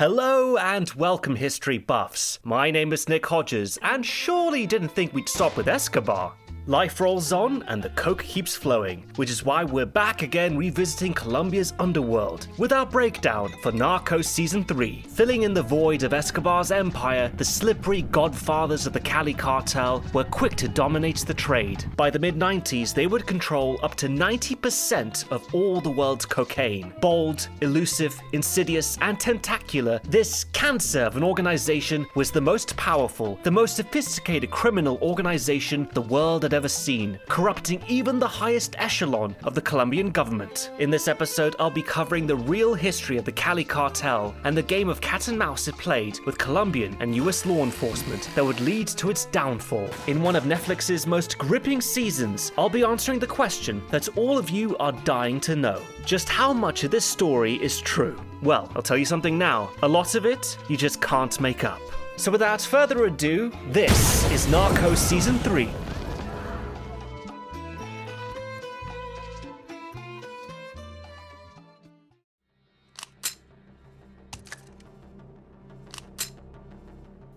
Hello and welcome, history buffs. My name is Nick Hodges, and surely you didn't think we'd stop with Escobar. Life rolls on and the coke keeps flowing, which is why we're back again revisiting Colombia's underworld with our breakdown for Narcos Season 3. Filling in the void of Escobar's empire, the slippery godfathers of the Cali Cartel were quick to dominate the trade. By the mid-90s, they would control up to 90% of all the world's cocaine. Bold, elusive, insidious, and tentacular, this cancer of an organization was the most powerful, the most sophisticated criminal organization the world had ever seen, corrupting even the highest echelon of the Colombian government. In this episode, I'll be covering the real history of the Cali Cartel and the game of cat and mouse it played with Colombian and US law enforcement that would lead to its downfall. In one of Netflix's most gripping seasons, I'll be answering the question that all of you are dying to know. Just how much of this story is true? Well, I'll tell you something now. A lot of it, you just can't make up. So without further ado, this is Narcos Season 3.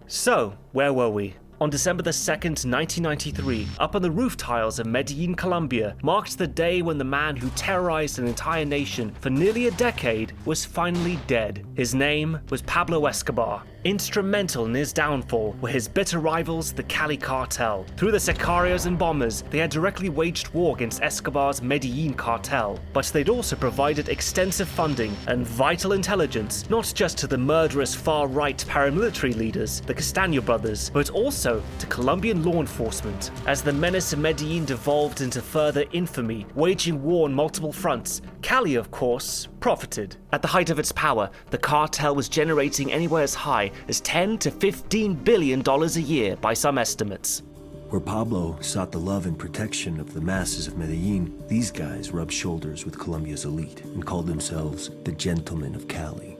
So, where were we? On December the 2nd, 1993, up on the roof tiles of Medellin, Colombia, marked the day when the man who terrorized an entire nation for nearly a decade was finally dead. His name was Pablo Escobar. Instrumental in his downfall were his bitter rivals, the Cali Cartel. Through the sicarios and bombers, they had directly waged war against Escobar's Medellin cartel, but they'd also provided extensive funding and vital intelligence, not just to the murderous far-right paramilitary leaders, the Castaño brothers, but also to Colombian law enforcement. As the menace of Medellin devolved into further infamy, waging war on multiple fronts, Cali, of course, profited. At the height of its power, the cartel was generating anywhere as high as $10 to $15 billion a year by some estimates. Where Pablo sought the love and protection of the masses of Medellin, these guys rubbed shoulders with Colombia's elite and called themselves the Gentlemen of Cali.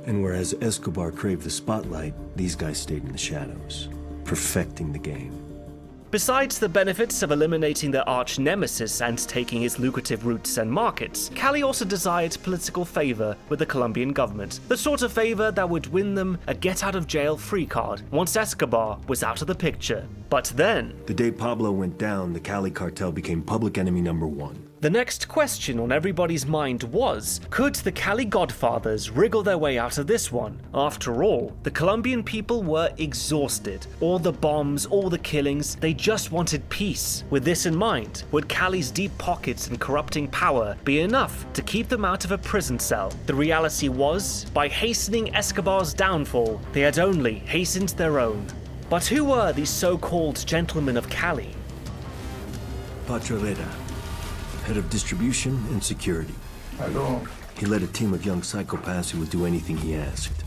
And whereas Escobar craved the spotlight, these guys stayed in the shadows, perfecting the game. Besides the benefits of eliminating their arch nemesis and taking his lucrative routes and markets, Cali also desired political favor with the Colombian government, the sort of favor that would win them a get-out-of-jail-free card once Escobar was out of the picture. But then, the day Pablo went down, the Cali Cartel became public enemy number one. The next question on everybody's mind was, could the Cali Godfathers wriggle their way out of this one? After all, the Colombian people were exhausted. All the bombs, all the killings, they just wanted peace. With this in mind, would Cali's deep pockets and corrupting power be enough to keep them out of a prison cell? The reality was, by hastening Escobar's downfall, they had only hastened their own. But who were these so-called gentlemen of Cali? Pacho Herrera, head of distribution and security. Hello. He led a team of young psychopaths who would do anything he asked.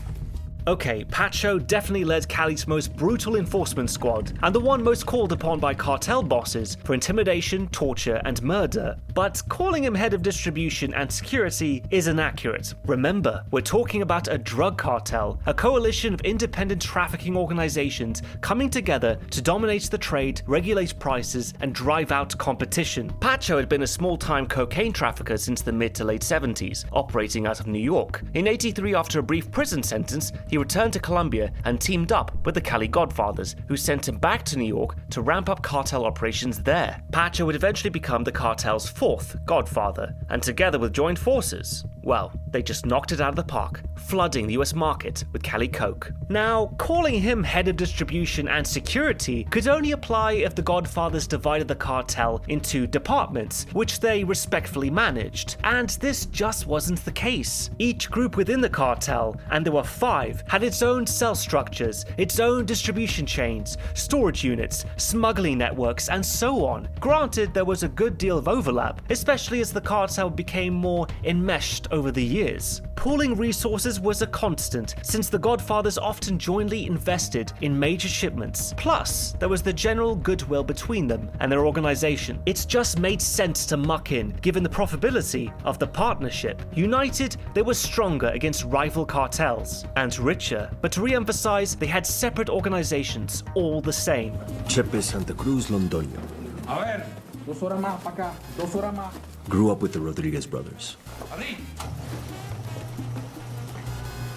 Okay, Pacho definitely led Cali's most brutal enforcement squad, and the one most called upon by cartel bosses for intimidation, torture, and murder. But calling him head of distribution and security is inaccurate. Remember, we're talking about a drug cartel, a coalition of independent trafficking organizations coming together to dominate the trade, regulate prices, and drive out competition. Pacho had been a small-time cocaine trafficker since the mid to late 70s, operating out of New York. In '83, after a brief prison sentence, he returned to Colombia and teamed up with the Cali Godfathers, who sent him back to New York to ramp up cartel operations there. Pacho would eventually become the cartel's fourth godfather, and together with joint forces, well, they just knocked it out of the park, flooding the US market with Cali Coke. Now, calling him head of distribution and security could only apply if the Godfathers divided the cartel into departments, which they respectfully managed, and this just wasn't the case. Each group within the cartel, and there were 5, had its own cell structures, its own distribution chains, storage units, smuggling networks, and so on. Granted, there was a good deal of overlap, especially as the cartel became more enmeshed over the years. Pooling resources was a constant, since the Godfathers often jointly invested in major shipments. Plus, there was the general goodwill between them and their organization. It just made sense to muck in, given the profitability of the partnership. United, they were stronger against rival cartels, and richer, but to re-emphasize, they had separate organizations, all the same. Chepe Santa Cruz Londoño. A ver, 2 horas más para acá, 2 horas más. Grew up with the Rodriguez brothers. Abrí.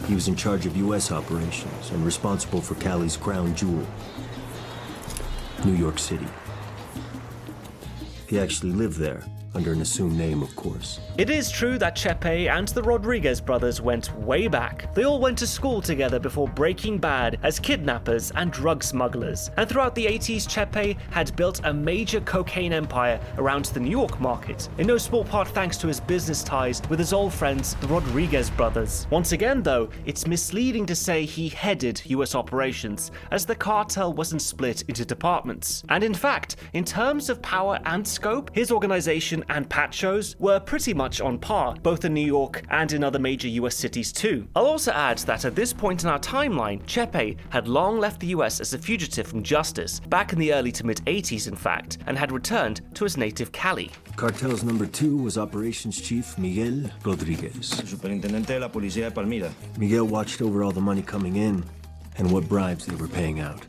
He was in charge of U.S. operations and responsible for Cali's crown jewel, New York City. He actually lived there, under an assumed name, of course. It is true that Chepe and the Rodriguez brothers went way back. They all went to school together before breaking bad as kidnappers and drug smugglers. And throughout the 80s, Chepe had built a major cocaine empire around the New York market, in no small part thanks to his business ties with his old friends, the Rodriguez brothers. Once again, though, it's misleading to say he headed US operations, as the cartel wasn't split into departments. And in fact, in terms of power and scope, his organization and Pachos were pretty much on par, both in New York and in other major US cities too. I'll also add that at this point in our timeline, Chepe had long left the US as a fugitive from justice, back in the early to mid 80s in fact, and had returned to his native Cali. Cartel's number 2 was Operations Chief Miguel Rodriguez. Superintendente de la Policía de Palmira. Miguel watched over all the money coming in and what bribes they were paying out.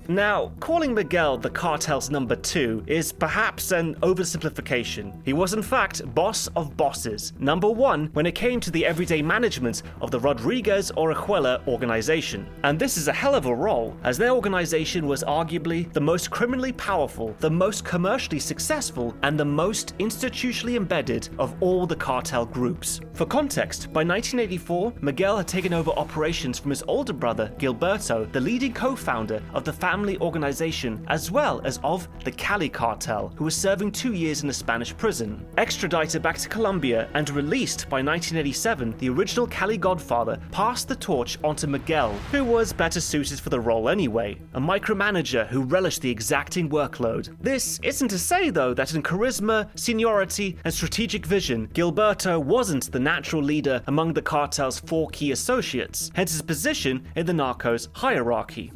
Now, calling Miguel the cartel's number 2 is perhaps an oversimplification. He was in fact boss of bosses, number 1 when it came to the everyday management of the Rodriguez Orejuela organization. And this is a hell of a role, as their organization was arguably the most criminally powerful, the most commercially successful, and the most institutionally embedded of all the cartel groups. For context, by 1984, Miguel had taken over operations from his older brother, Gilberto, the leading co-founder of the family organization, as well as of the Cali Cartel, who was serving 2 years in a Spanish prison. Extradited back to Colombia and released by 1987, the original Cali Godfather passed the torch onto Miguel, who was better suited for the role anyway, a micromanager who relished the exacting workload. This isn't to say, though, that in charisma, seniority, and strategic vision, Gilberto wasn't the natural leader among the cartel's 4 key associates, hence his position in the Narcos hierarchy.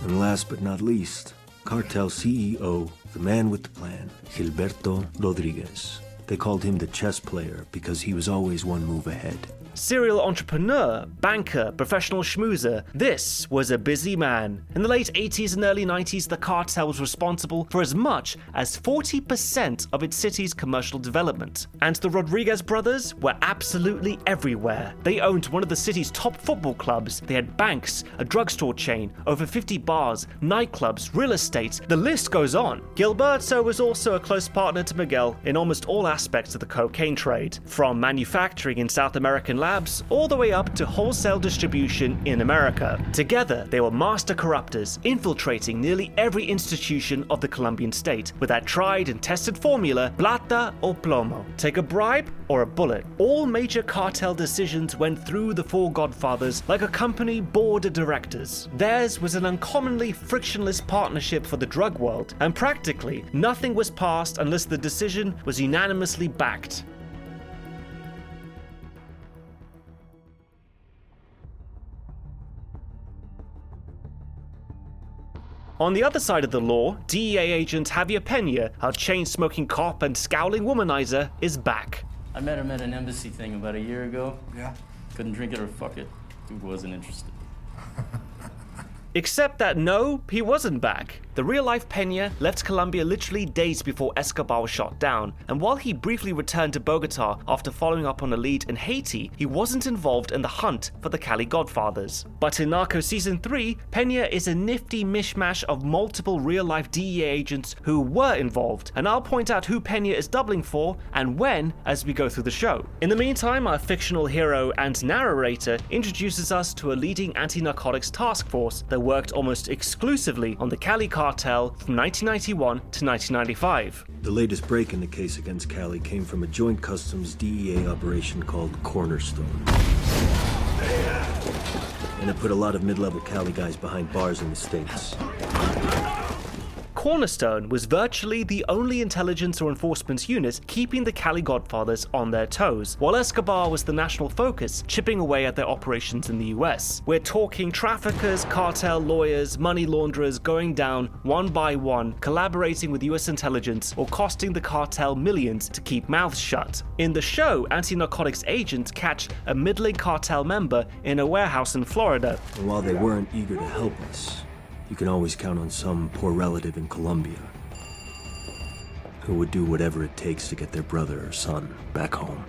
And last but not least, Cartel CEO, the man with the plan, Gilberto Rodriguez. They called him the chess player because he was always one move ahead. Serial entrepreneur, banker, professional schmoozer, this was a busy man. In the late 80s and early 90s, the cartel was responsible for as much as 40% of its city's commercial development. And the Rodriguez brothers were absolutely everywhere. They owned one of the city's top football clubs, they had banks, a drugstore chain, over 50 bars, nightclubs, real estate, the list goes on. Gilberto was also a close partner to Miguel in almost all aspects of the cocaine trade, from manufacturing in South American labs all the way up to wholesale distribution in America. Together, they were master corruptors, infiltrating nearly every institution of the Colombian state with that tried and tested formula, plata o plomo. Take a bribe or a bullet. All major cartel decisions went through the 4 godfathers like a company board of directors. Theirs was an uncommonly frictionless partnership for the drug world, and practically nothing was passed unless the decision was unanimously backed. On the other side of the law, DEA agent Javier Peña, our chain-smoking cop and scowling womanizer, is back. I met him at an embassy thing about a year ago. Yeah. Couldn't drink it or fuck it. Dude wasn't interested. Except that no, he wasn't back. The real-life Peña left Colombia literally days before Escobar was shot down, and while he briefly returned to Bogota after following up on a lead in Haiti, he wasn't involved in the hunt for the Cali Godfathers. But in Narcos Season 3, Peña is a nifty mishmash of multiple real-life DEA agents who were involved, and I'll point out who Peña is doubling for and when as we go through the show. In the meantime, our fictional hero and narrator introduces us to a leading anti-narcotics task force that worked almost exclusively on the Cali Cartel from 1991 to 1995. The latest break in the case against Cali came from a joint customs DEA operation called Cornerstone. And it put a lot of mid-level Cali guys behind bars in the States. Cornerstone was virtually the only intelligence or enforcement unit keeping the Cali Godfathers on their toes, while Escobar was the national focus, chipping away at their operations in the US. We're talking traffickers, cartel lawyers, money launderers going down one by one, collaborating with US intelligence or costing the cartel millions to keep mouths shut. In the show, anti-narcotics agents catch a middling cartel member in a warehouse in Florida. And while they weren't eager to help us, you can always count on some poor relative in Colombia who would do whatever it takes to get their brother or son back home.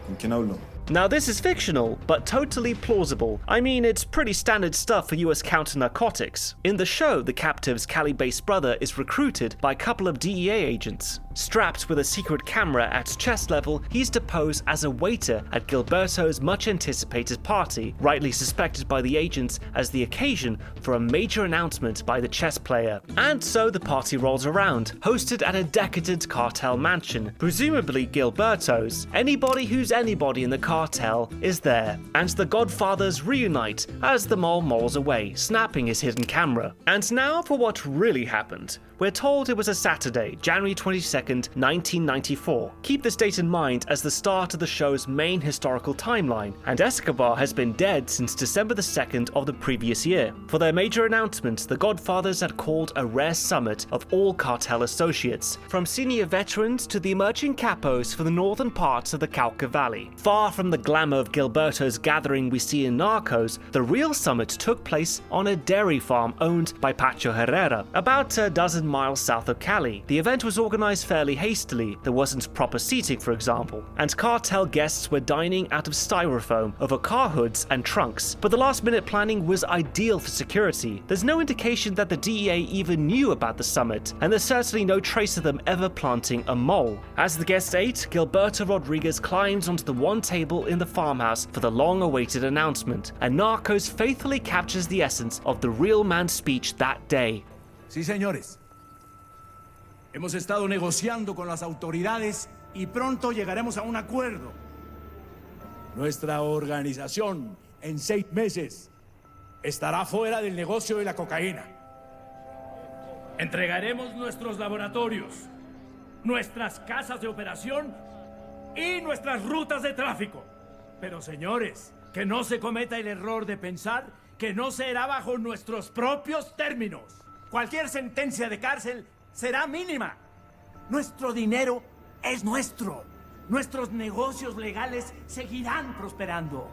¿Con quién hablo? Now this is fictional, but totally plausible. I mean, it's pretty standard stuff for US counter-narcotics. In the show, the captive's Cali-based brother is recruited by a couple of DEA agents. Strapped with a secret camera at chest level, he's deposed as a waiter at Gilberto's much-anticipated party, rightly suspected by the agents as the occasion for a major announcement by the chess player. And so the party rolls around, hosted at a decadent cartel mansion, presumably Gilberto's. Anybody who's anybody in the cartel is there, and the Godfathers reunite as the mole moles away, snapping his hidden camera. And now for what really happened. We're told it was a Saturday, January 22nd, 1994. Keep this date in mind as the start of the show's main historical timeline, and Escobar has been dead since December the 2nd of the previous year. For their major announcement, the Godfathers had called a rare summit of all cartel associates, from senior veterans to the emerging capos for the northern parts of the Cauca Valley. Far from the glamour of Gilberto's gathering we see in Narcos, the real summit took place on a dairy farm owned by Pacho Herrera, about a dozen miles south of Cali. The event was organized fairly hastily. There wasn't proper seating, for example, and cartel guests were dining out of styrofoam over car hoods and trunks. But the last-minute planning was ideal for security. There's no indication that the DEA even knew about the summit, and there's certainly no trace of them ever planting a mole. As the guests ate, Gilberto Rodriguez climbs onto the one table in the farmhouse for the long-awaited announcement, and Narcos faithfully captures the essence of the real man's speech that day. Sí, señores. Hemos estado negociando con las autoridades y pronto llegaremos a un acuerdo. Nuestra organización, en 6 meses, estará fuera del negocio de la cocaína. Entregaremos nuestros laboratorios, nuestras casas de operación y nuestras rutas de tráfico. Pero, señores, que no se cometa el error de pensar que no será bajo nuestros propios términos. Cualquier sentencia de cárcel será mínima. Nuestro dinero es nuestro. Nuestros negocios legales seguirán prosperando.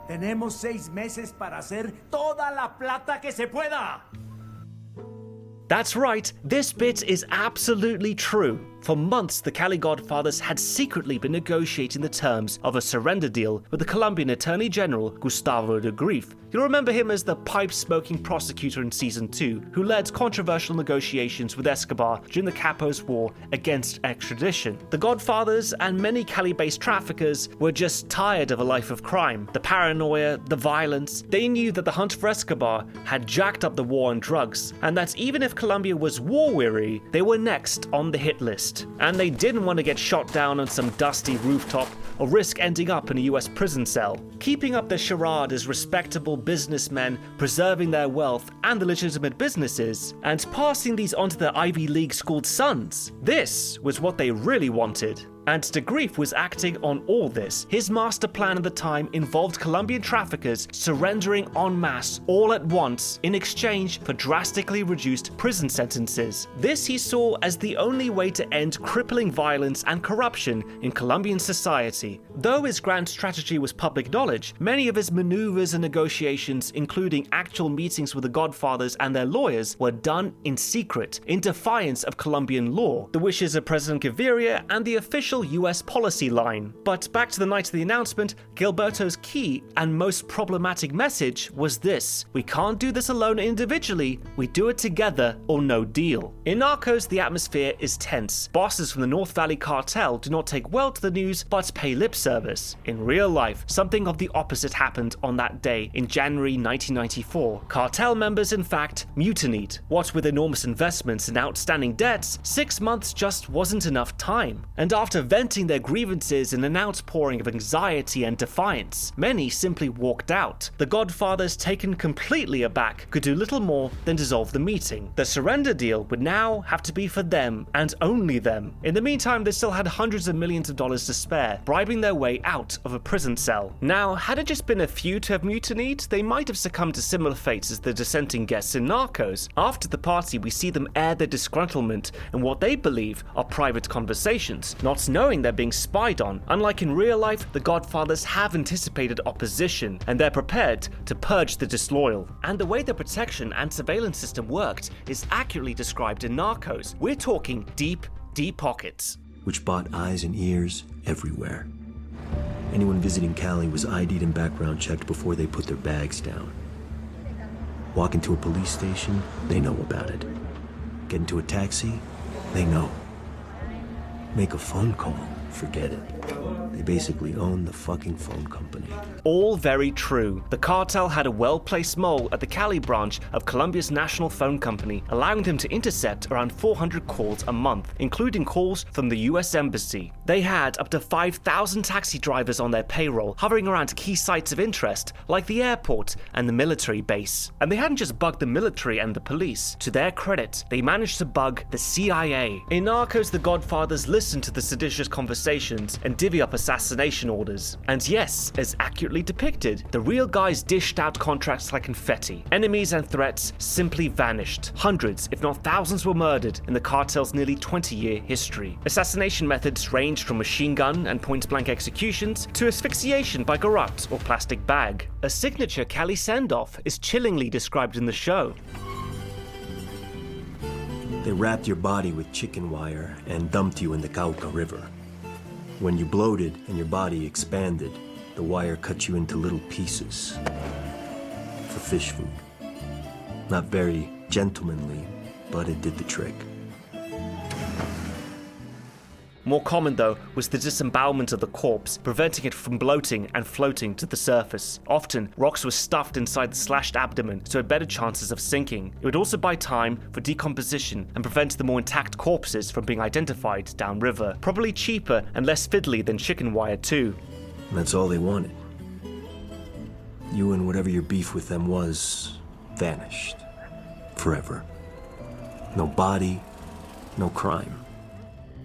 Tenemos 6 meses para hacer toda la plata que se pueda. That's right, this bit is absolutely true. For months, the Cali Godfathers had secretly been negotiating the terms of a surrender deal with the Colombian Attorney General Gustavo de Grief. You'll remember him as the pipe-smoking prosecutor in Season 2, who led controversial negotiations with Escobar during the Capo's war against extradition. The Godfathers and many Cali-based traffickers were just tired of a life of crime. The paranoia, the violence. They knew that the hunt for Escobar had jacked up the war on drugs, and that even if Colombia was war-weary, they were next on the hit list. And they didn't want to get shot down on some dusty rooftop or risk ending up in a US prison cell. Keeping up their charade as respectable businessmen, preserving their wealth and the legitimate businesses, and passing these on to their Ivy League-schooled sons. This was what they really wanted. And de Grief was acting on all this. His master plan at the time involved Colombian traffickers surrendering en masse all at once in exchange for drastically reduced prison sentences. This he saw as the only way to end crippling violence and corruption in Colombian society. Though his grand strategy was public knowledge, many of his maneuvers and negotiations, including actual meetings with the Godfathers and their lawyers, were done in secret, in defiance of Colombian law, the wishes of President Gaviria, and the official US policy line. But back to the night of the announcement, Gilberto's key and most problematic message was this: we can't do this alone individually, we do it together or no deal. In Narcos, the atmosphere is tense. Bosses from the North Valley Cartel do not take well to the news, but pay lip service. In real life, something of the opposite happened on that day in January 1994. Cartel members, in fact, mutinied. What with enormous investments and outstanding debts, 6 months just wasn't enough time. And after venting their grievances in an outpouring of anxiety and defiance, many simply walked out. The Godfathers, taken completely aback, could do little more than dissolve the meeting. The surrender deal would now have to be for them and only them. In the meantime, they still had hundreds of millions of dollars to spare, bribing their way out of a prison cell. Now, had it just been a few to have mutinied, they might have succumbed to similar fates as the dissenting guests in Narcos. After the party, we see them air their disgruntlement in what they believe are private conversations, not knowing they're being spied on. Unlike in real life, the Godfathers have anticipated opposition, and they're prepared to purge the disloyal. And the way the protection and surveillance system worked is accurately described in Narcos. We're talking deep, deep pockets. Which bought eyes and ears everywhere. Anyone visiting Cali was ID'd and background checked before they put their bags down. Walk into a police station, they know about it. Get into a taxi, they know. Make a phone call, forget it. They basically own the fucking phone company. All very true. The cartel had a well-placed mole at the Cali branch of Colombia's national phone company, allowing them to intercept around 400 calls a month, including calls from the US Embassy. They had up to 5,000 taxi drivers on their payroll, hovering around key sites of interest, like the airport and the military base. And they hadn't just bugged the military and the police. To their credit, they managed to bug the CIA. In Narcos, the Godfathers listened to the seditious conversations and divvy up assassination orders. And yes, as accurately depicted, the real guys dished out contracts like confetti. Enemies and threats simply vanished. Hundreds, if not thousands, were murdered in the cartel's nearly 20-year history. Assassination methods ranged from machine gun and point-blank executions to asphyxiation by garrote or plastic bag. A signature Cali send-off is chillingly described in the show. They wrapped your body with chicken wire and dumped you in the Cauca River. When you bloated and your body expanded, the wire cut you into little pieces for fish food. Not very gentlemanly, but it did the trick. More common, though, was the disembowelment of the corpse, preventing it from bloating and floating to the surface. Often, rocks were stuffed inside the slashed abdomen, so it had better chances of sinking. It would also buy time for decomposition and prevent the more intact corpses from being identified downriver. Probably cheaper and less fiddly than chicken wire, too. And that's all they wanted. You and whatever your beef with them was, vanished. Forever. No body, no crime.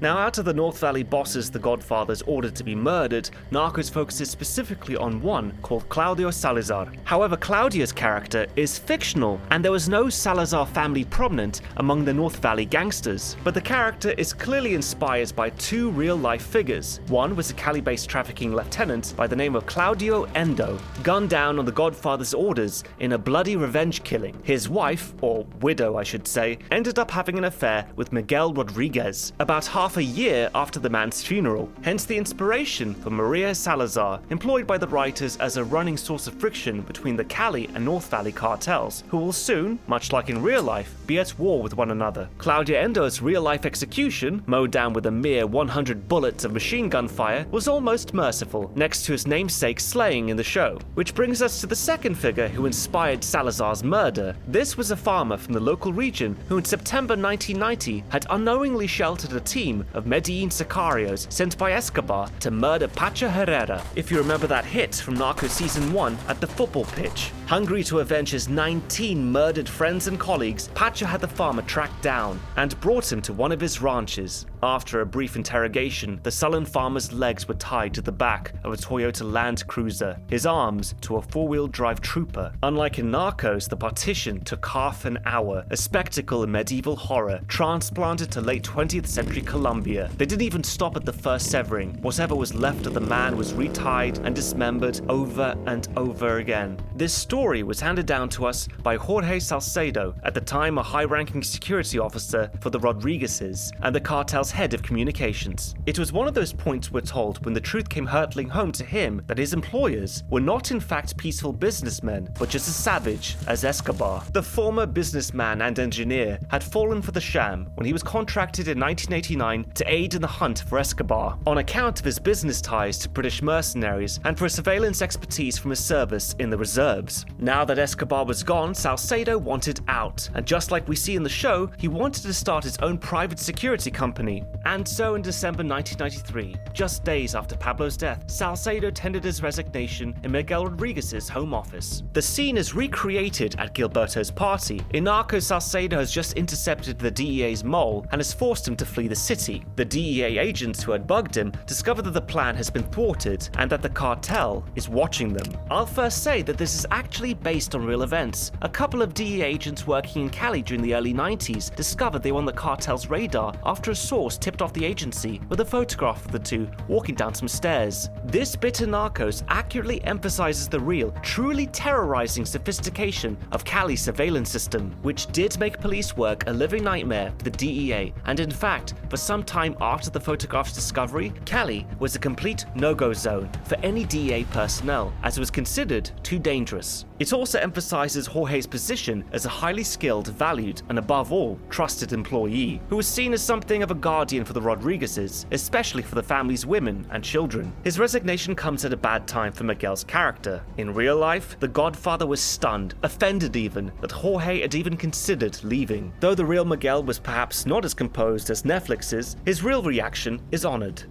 Now, out of the North Valley bosses the Godfathers ordered to be murdered, Narcos focuses specifically on one called Claudio Salazar. However, Claudio's character is fictional, and there was no Salazar family prominent among the North Valley gangsters. But the character is clearly inspired by two real-life figures. One was a Cali-based trafficking lieutenant by the name of Claudio Endo, gunned down on the Godfathers' orders in a bloody revenge killing. His wife, or widow I should say, ended up having an affair with Miguel Rodriguez about half a year after the man's funeral, hence the inspiration for Maria Salazar, employed by the writers as a running source of friction between the Cali and North Valley cartels, who will soon, much like in real life, be at war with one another. Claudia Endo's real-life execution, mowed down with a mere 100 bullets of machine gun fire, was almost merciful, next to his namesake slaying in the show. Which brings us to the second figure who inspired Salazar's murder. This was a farmer from the local region who in September 1990 had unknowingly sheltered a team of Medellin sicarios sent by Escobar to murder Pacho Herrera, if you remember that hit from Narcos Season 1 at the football pitch. Hungry to avenge his 19 murdered friends and colleagues, Pacho had the farmer tracked down and brought him to one of his ranches. After a brief interrogation, the sullen farmer's legs were tied to the back of a Toyota Land Cruiser, his arms to a four-wheel drive trooper. Unlike in Narcos, the partition took half an hour, a spectacle in medieval horror, transplanted to late 20th century Colombia. They didn't even stop at the first severing. Whatever was left of the man was retied and dismembered over and over again. This story was handed down to us by Jorge Salcedo, at the time a high-ranking security officer for the Rodriguezes and the cartel's head of communications. It was one of those points, we're told, when the truth came hurtling home to him that his employers were not in fact peaceful businessmen, but just as savage as Escobar. The former businessman and engineer had fallen for the sham when he was contracted in 1989 to aid in the hunt for Escobar, on account of his business ties to British mercenaries and for surveillance expertise from his service in the reserves. Now that Escobar was gone, Salcedo wanted out, and just like we see in the show, he wanted to start his own private security company. And so in December 1993, just days after Pablo's death, Salcedo tendered his resignation in Miguel Rodriguez's home office. The scene is recreated at Gilberto's party. In Narcos, Salcedo has just intercepted the DEA's mole and has forced him to flee the city. The DEA agents who had bugged him discover that the plan has been thwarted and that the cartel is watching them. I'll first say that this is actually actually based on real events. A couple of DEA agents working in Cali during the early 90s discovered they were on the cartel's radar after a source tipped off the agency with a photograph of the two walking down some stairs. This bit in Narcos accurately emphasizes the real, truly terrorizing sophistication of Cali's surveillance system, which did make police work a living nightmare for the DEA, and in fact, for some time after the photograph's discovery, Cali was a complete no-go zone for any DEA personnel, as it was considered too dangerous. It also emphasizes Jorge's position as a highly skilled, valued, and above all, trusted employee, who was seen as something of a guardian for the Rodriguezes, especially for the family's women and children. His resignation comes at a bad time for Miguel's character. In real life, the Godfather was stunned, offended even, that Jorge had even considered leaving. Though the real Miguel was perhaps not as composed as Netflix's, his real reaction is honored.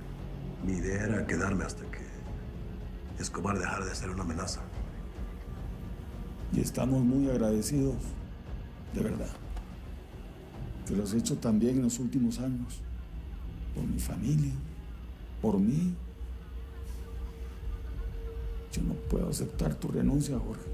Mi idea era quedarme hasta que Escobar dejara de ser una amenaza. Y estamos muy agradecidos, de verdad, que lo has hecho tan bien en los últimos años, por mi familia, por mí. Yo no puedo aceptar tu renuncia, Jorge.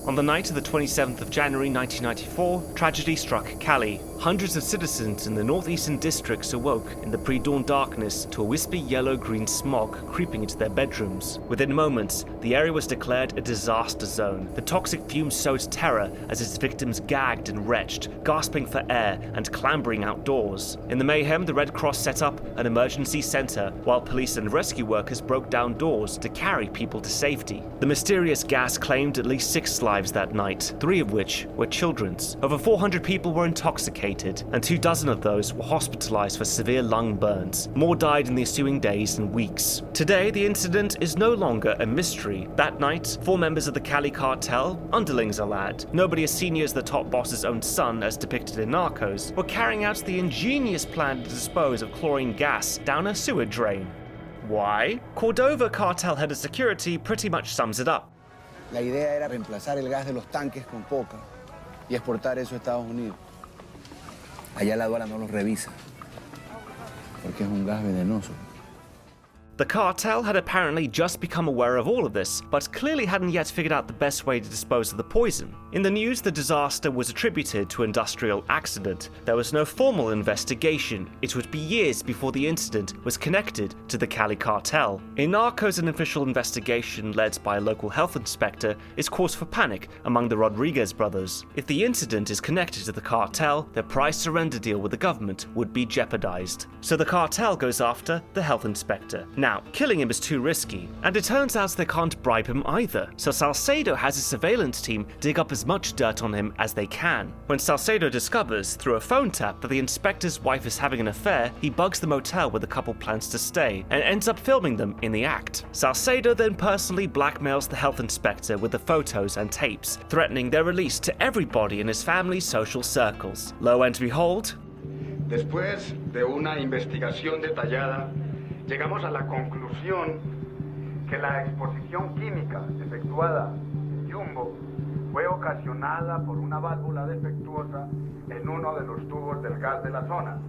On the night of the 27th of January 1994, tragedy struck Cali. Hundreds of citizens in the northeastern districts awoke in the pre-dawn darkness to a wispy yellow-green smog creeping into their bedrooms. Within moments, the area was declared a disaster zone. The toxic fumes sowed terror as its victims gagged and retched, gasping for air and clambering outdoors. In the mayhem, the Red Cross set up an emergency center, while police and rescue workers broke down doors to carry people to safety. The mysterious gas claimed at least 6 lives that night, 3 of which were children's. Over 400 people were intoxicated, and 24 of those were hospitalized for severe lung burns. More died in the ensuing days and weeks. Today, the incident is no longer a mystery. That night, 4 members of the Cali Cartel, underlings a lad, nobody as senior as the top boss's own son as depicted in Narcos, were carrying out the ingenious plan to dispose of chlorine gas down a sewer drain. Why? Cordova Cartel head of security pretty much sums it up. La idea era reemplazar el gas de los tanques con coca y exportar eso a Estados Unidos. Allá la aduana no los revisa, porque es un gas venenoso. The cartel had apparently just become aware of all of this, but clearly hadn't yet figured out the best way to dispose of the poison. In the news, the disaster was attributed to an industrial accident. There was no formal investigation. It would be years before the incident was connected to the Cali Cartel. In Narcos, an official investigation led by a local health inspector is cause for panic among the Rodriguez brothers. If the incident is connected to the cartel, their price surrender deal with the government would be jeopardized. So the cartel goes after the health inspector. Now, killing him is too risky, and it turns out they can't bribe him either, so Salcedo has his surveillance team dig up as much dirt on him as they can. When Salcedo discovers, through a phone tap, that the inspector's wife is having an affair, he bugs the motel where the couple plans to stay, and ends up filming them in the act. Salcedo then personally blackmails the health inspector with the photos and tapes, threatening their release to everybody in his family's social circles. Lo and behold, después de una investigación detallada, llegamos a la conclusión que la exposición química efectuada en Jumbo fue ocasionada por una válvula defectuosa en uno de los tubos del gas de la zona.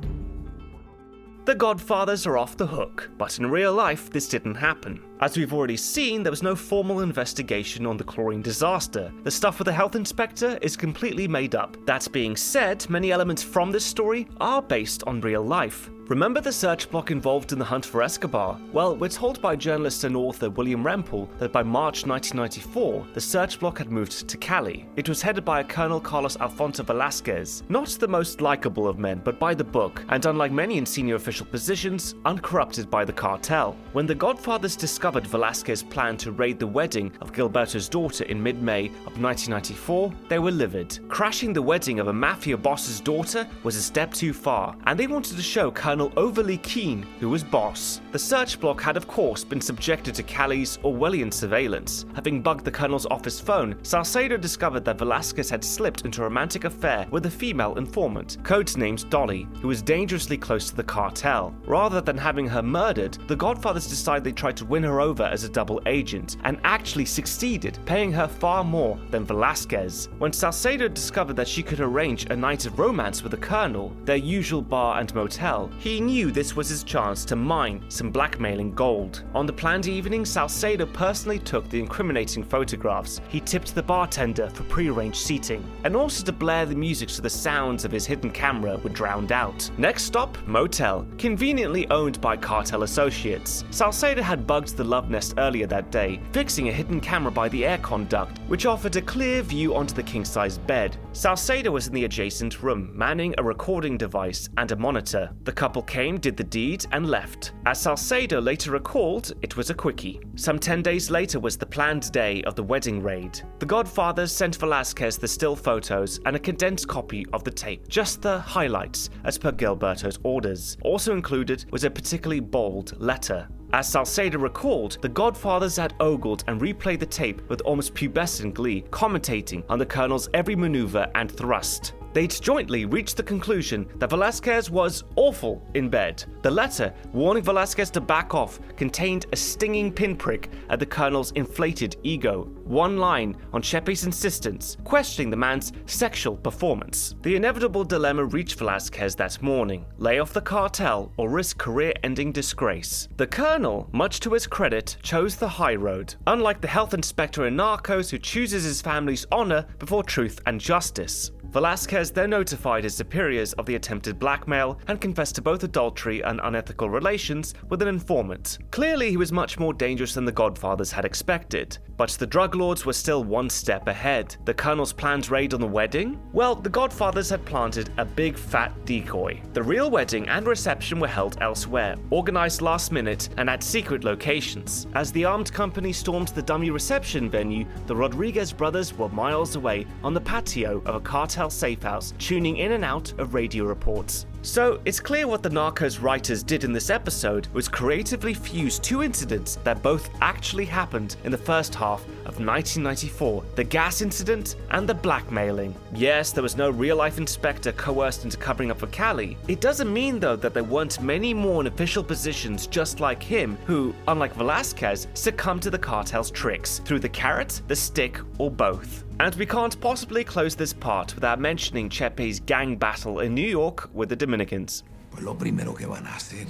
The Godfathers are off the hook, but in real life this didn't happen. As we've already seen, there was no formal investigation on the chlorine disaster. The stuff with the health inspector is completely made up. That being said, many elements from this story are based on real life. Remember the search block involved in the hunt for Escobar? Well, we're told by journalist and author William Rempel that by March 1994, the search block had moved to Cali. It was headed by a Colonel Carlos Alfonso Velasquez, not the most likable of men, but by the book, and unlike many in senior official positions, uncorrupted by the cartel. When the Godfathers discovered Velasquez's plan to raid the wedding of Gilberto's daughter in mid-May of 1994, they were livid. Crashing the wedding of a mafia boss's daughter was a step too far, and they wanted to show Colonel Colonel Overly Keen who was boss. The search block had of course been subjected to Cali's Orwellian surveillance. Having bugged the colonel's office phone, Salcedo discovered that Velasquez had slipped into a romantic affair with a female informant, codenamed Dolly, who was dangerously close to the cartel. Rather than having her murdered, the Godfathers decided they tried to win her over as a double agent, and actually succeeded, paying her far more than Velasquez. When Salcedo discovered that she could arrange a night of romance with the colonel, their usual bar and motel, he knew this was his chance to mine some blackmailing gold. On the planned evening, Salcedo personally took the incriminating photographs. He tipped the bartender for pre-arranged seating, and also to blare the music so the sounds of his hidden camera were drowned out. Next stop, motel, conveniently owned by cartel associates. Salcedo had bugged the love nest earlier that day, fixing a hidden camera by the aircon duct, which offered a clear view onto the king-size bed. Salcedo was in the adjacent room, manning a recording device and a monitor. The couple came, did the deed, and left. As Salcedo later recalled, it was a quickie. Some 10 days later was the planned day of the wedding raid. The Godfathers sent Velasquez the still photos and a condensed copy of the tape, just the highlights, as per Gilberto's orders. Also included was a particularly bold letter. As Salcedo recalled, the Godfathers had ogled and replayed the tape with almost pubescent glee, commentating on the colonel's every maneuver and thrust. They'd jointly reached the conclusion that Velasquez was awful in bed. The letter, warning Velasquez to back off, contained a stinging pinprick at the colonel's inflated ego. One line on Chepe's insistence, questioning the man's sexual performance. The inevitable dilemma reached Velasquez that morning: lay off the cartel or risk career-ending disgrace. The colonel, much to his credit, chose the high road, unlike the health inspector in Narcos who chooses his family's honor before truth and justice. Velasquez then notified his superiors of the attempted blackmail and confessed to both adultery and unethical relations with an informant. Clearly, he was much more dangerous than the Godfathers had expected, but the drug lords were still one step ahead. The colonel's planned raid on the wedding? Well, the Godfathers had planted a big fat decoy. The real wedding and reception were held elsewhere, organized last minute and at secret locations. As the armed company stormed the dummy reception venue, the Rodriguez brothers were miles away on the patio of a cartel safe house, tuning in and out of radio reports. So it's clear what the Narcos writers did in this episode was creatively fuse two incidents that both actually happened in the first half of 1994, the gas incident and the blackmailing. Yes, there was no real-life inspector coerced into covering up for Cali. It doesn't mean though that there weren't many more in official positions just like him who, unlike Velasquez, succumbed to the cartel's tricks through the carrot, the stick, or both. And we can't possibly close this part without mentioning Chepe's gang battle in New York with the Dominicans. Pues lo primero que van a hacer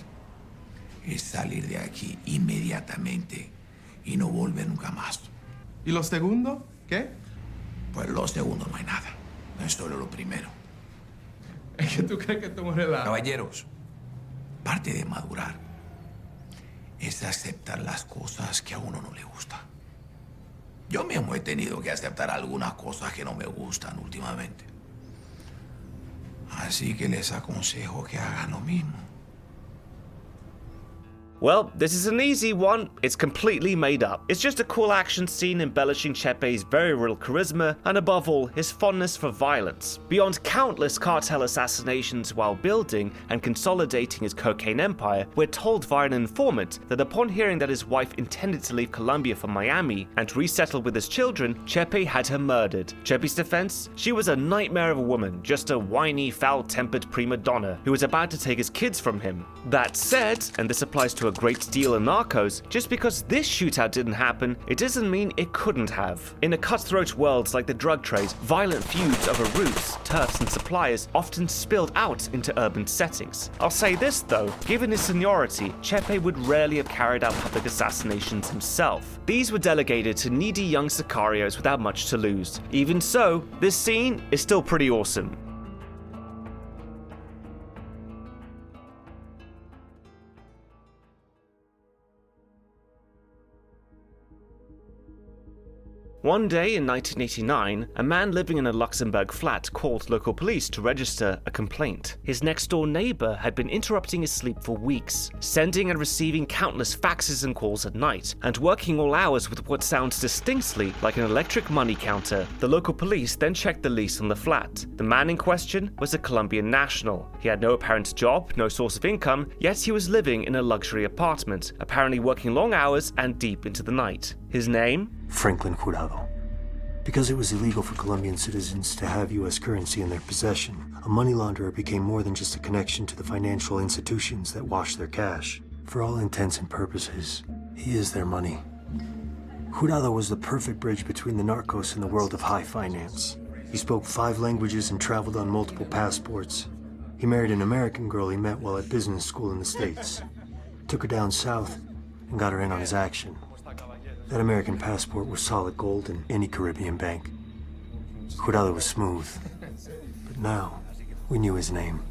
es salir de aquí inmediatamente y no volver nunca más. ¿Y lo segundo? ¿Qué? Pues lo segundo no hay nada. Es solo lo primero. ¿Es que tú crees que esto es un relajo? Caballeros, parte de madurar es aceptar las cosas que a uno no le gustan. Yo mismo he tenido que aceptar algunas cosas que no me gustan últimamente. Así que les aconsejo que hagan lo mismo. Well, this is an easy one. It's completely made up. It's just a cool action scene embellishing Chepe's very real charisma and above all, his fondness for violence. Beyond countless cartel assassinations while building and consolidating his cocaine empire, we're told via an informant that upon hearing that his wife intended to leave Colombia for Miami and resettle with his children, Chepe had her murdered. Chepe's defense? She was a nightmare of a woman, just a whiny, foul-tempered prima donna who was about to take his kids from him. That said, and this applies to a great deal in Narcos, just because this shootout didn't happen, it doesn't mean it couldn't have. In a cutthroat world like the drug trade, violent feuds over routes, turfs and suppliers often spilled out into urban settings. I'll say this though, given his seniority, Chepe would rarely have carried out public assassinations himself. These were delegated to needy young sicarios without much to lose. Even so, this scene is still pretty awesome. One day in 1989, a man living in a Luxembourg flat called local police to register a complaint. His next-door neighbor had been interrupting his sleep for weeks, sending and receiving countless faxes and calls at night, and working all hours with what sounds distinctly like an electric money counter. The local police then checked the lease on the flat. The man in question was a Colombian national. He had no apparent job, no source of income, yet he was living in a luxury apartment, apparently working long hours and deep into the night. His name? Franklin Jurado. Because it was illegal for Colombian citizens to have U.S. currency in their possession, a money launderer became more than just a connection to the financial institutions that wash their cash. For all intents and purposes, he is their money. Jurado was the perfect bridge between the narcos and the world of high finance. He spoke 5 languages and traveled on multiple passports. He married an American girl he met while at business school in the States. Took her down south and got her in on his action. That American passport was solid gold in any Caribbean bank. Jurado was smooth, but now we knew his name.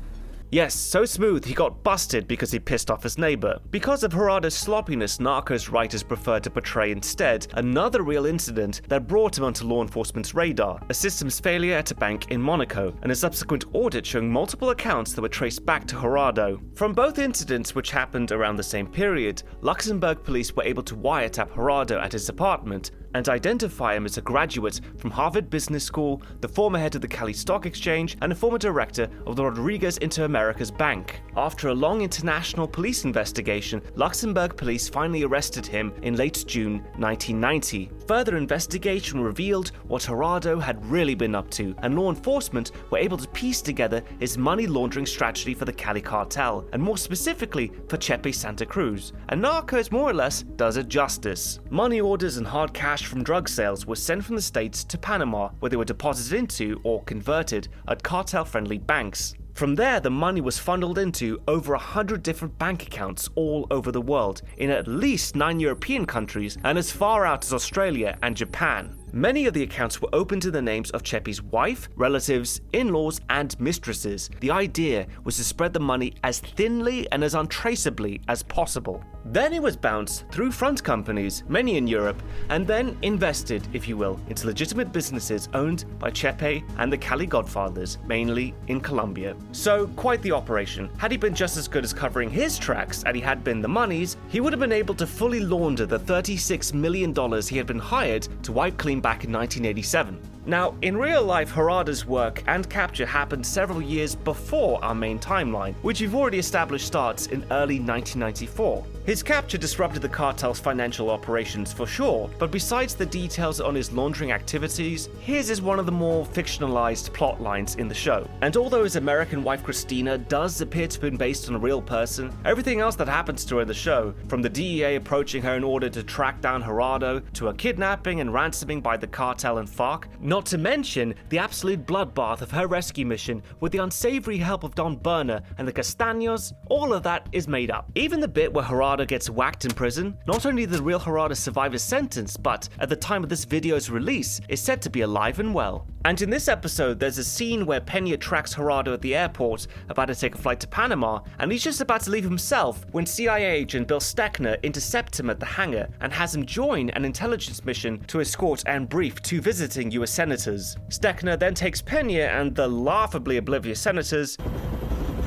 Yes, so smooth he got busted because he pissed off his neighbor. Because of Jurado's sloppiness, Narcos writers preferred to portray instead another real incident that brought him onto law enforcement's radar, a systems failure at a bank in Monaco, and a subsequent audit showing multiple accounts that were traced back to Jurado. From both incidents, which happened around the same period, Luxembourg police were able to wiretap Jurado at his apartment and identify him as a graduate from Harvard Business School, the former head of the Cali Stock Exchange, and a former director of the Rodriguez Inter-Americas Bank. After a long international police investigation, Luxembourg police finally arrested him in late June 1990. Further investigation revealed what Jurado had really been up to, and law enforcement were able to piece together his money laundering strategy for the Cali Cartel, and more specifically for Chepe Santa Cruz. And Narcos more or less does it justice. Money orders and hard cash from drug sales were sent from the States to Panama, where they were deposited into or converted at cartel-friendly banks. From there, the money was funneled into over 100 different bank accounts all over the world, in at least 9 European countries and as far out as Australia and Japan. Many of the accounts were opened in the names of Chepe's wife, relatives, in-laws, and mistresses. The idea was to spread the money as thinly and as untraceably as possible. Then it was bounced through front companies, many in Europe, and then invested, if you will, into legitimate businesses owned by Chepe and the Cali Godfathers, mainly in Colombia. So, quite the operation. Had he been just as good as covering his tracks as he had been the money's, he would have been able to fully launder the $36 million he had been hired to wipe clean back in 1987. Now, in real life, Jurado's work and capture happened several years before our main timeline, which we've already established starts in early 1994. His capture disrupted the cartel's financial operations for sure, but besides the details on his laundering activities, his is one of the more fictionalized plot lines in the show. And although his American wife Christina does appear to have been based on a real person, everything else that happens to her in the show, from the DEA approaching her in order to track down Jurado, to her kidnapping and ransoming by the cartel and FARC, not to mention the absolute bloodbath of her rescue mission with the unsavory help of Don Berna and the Castaños, all of that is made up. Even the bit where Jurado gets whacked in prison, not only did the real Jurado survive his sentence, but at the time of this video's release, is said to be alive and well. And in this episode, there's a scene where Peña tracks Jurado at the airport, about to take a flight to Panama, and he's just about to leave himself when CIA agent Bill Steckner intercepts him at the hangar and has him join an intelligence mission to escort and brief 2 visiting US senators. Steckner then takes Peña and the laughably oblivious senators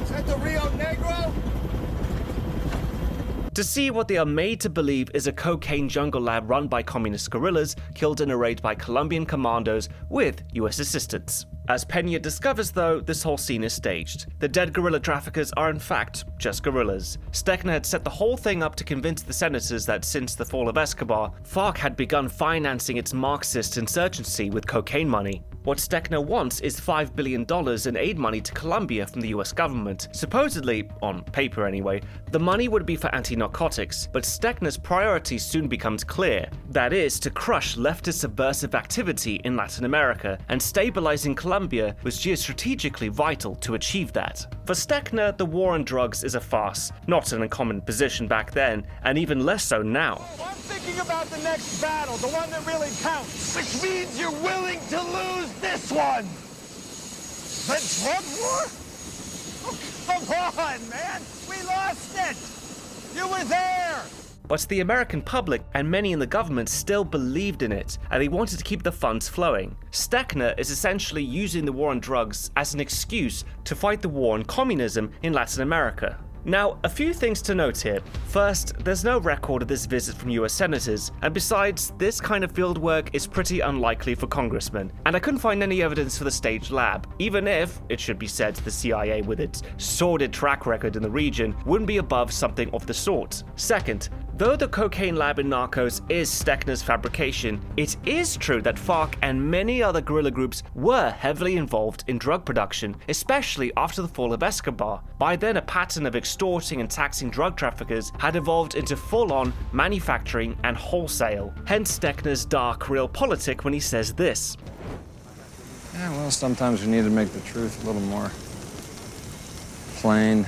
Santa Rio Negro? to see what they are made to believe is a cocaine jungle lab run by communist guerrillas killed in a raid by Colombian commandos with US assistance. As Peña discovers, though, this whole scene is staged. The dead guerrilla traffickers are in fact just guerrillas. Steckner had set the whole thing up to convince the senators that since the fall of Escobar, FARC had begun financing its Marxist insurgency with cocaine money. What Steckner wants is $5 billion in aid money to Colombia from the US government. Supposedly, on paper anyway, the money would be for anti-narcotics, but Steckner's priority soon becomes clear. That is, to crush leftist subversive activity in Latin America, and stabilizing Colombia was geostrategically vital to achieve that. For Steckner, the war on drugs is a farce, not an uncommon position back then, and even less so now. I'm thinking about the next battle, the one that really counts. Which means you're willing to lose this one. The drug war? Oh, come on, man. We lost it. You were there. but the American public and many in the government still believed in it, and they wanted to keep the funds flowing. Stekner is essentially using the war on drugs as an excuse to fight the war on communism in Latin America. Now, a few things to note here. First, there's no record of this visit from US senators, and besides, this kind of fieldwork is pretty unlikely for congressmen, and I couldn't find any evidence for the staged lab, even if, it should be said, the CIA, with its sordid track record in the region, wouldn't be above something of the sort. Second, though the cocaine lab in Narcos is Stekner's fabrication, it is true that FARC and many other guerrilla groups were heavily involved in drug production, especially after the fall of Escobar. By then, a pattern of extorting and taxing drug traffickers had evolved into full-on manufacturing and wholesale. Hence Stekner's dark realpolitik when he says this. Yeah, well, sometimes we need to make the truth a little more plain.